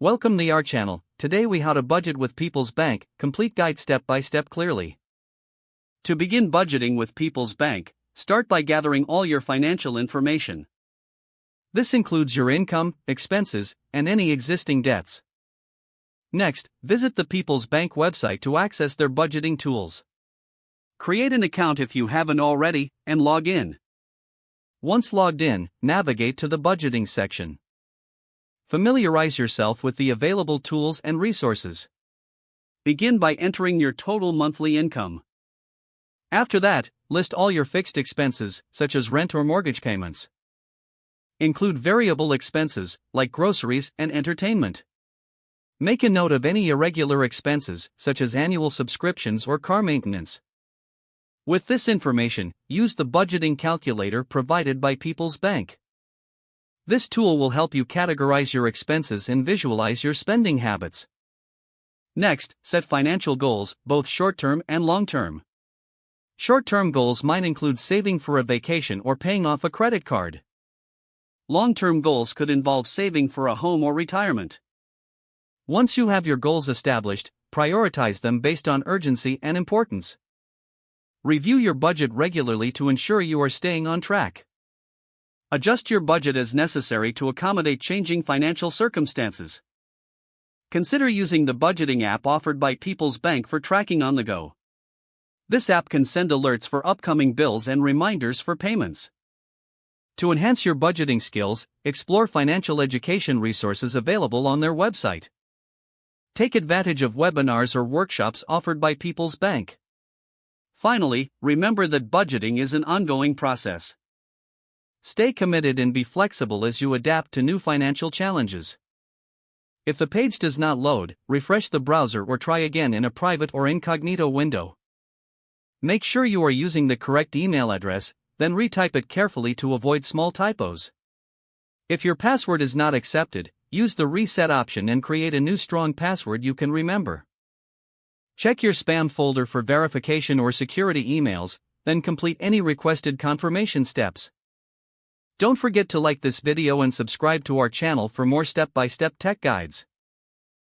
Welcome to our channel. Today we how to budget with People's Bank, complete guide step by step clearly. To begin budgeting with People's Bank, start by gathering all your financial information. This includes your income, expenses, and any existing debts. Next, visit the People's Bank website to access their budgeting tools. Create an account if you haven't already, and log in. Once logged in, navigate to the budgeting section. Familiarize yourself with the available tools and resources. Begin by entering your total monthly income. After that, list all your fixed expenses, such as rent or mortgage payments. Include variable expenses, like groceries and entertainment. Make a note of any irregular expenses, such as annual subscriptions or car maintenance. With this information, use the budgeting calculator provided by People's Bank. This tool will help you categorize your expenses and visualize your spending habits. Next, set financial goals, both short-term and long-term. Short-term goals might include saving for a vacation or paying off a credit card. Long-term goals could involve saving for a home or retirement. Once you have your goals established, prioritize them based on urgency and importance. Review your budget regularly to ensure you are staying on track. Adjust your budget as necessary to accommodate changing financial circumstances. Consider using the budgeting app offered by People's Bank for tracking on the go. This app can send alerts for upcoming bills and reminders for payments. To enhance your budgeting skills, explore financial education resources available on their website. Take advantage of webinars or workshops offered by People's Bank. Finally, remember that budgeting is an ongoing process. Stay committed and be flexible as you adapt to new financial challenges. If the page does not load, refresh the browser or try again in a private or incognito window. Make sure you are using the correct email address, then retype it carefully to avoid small typos. If your password is not accepted, use the reset option and create a new strong password you can remember. Check your spam folder for verification or security emails, then complete any requested confirmation steps. Don't forget to like this video and subscribe to our channel for more step-by-step tech guides.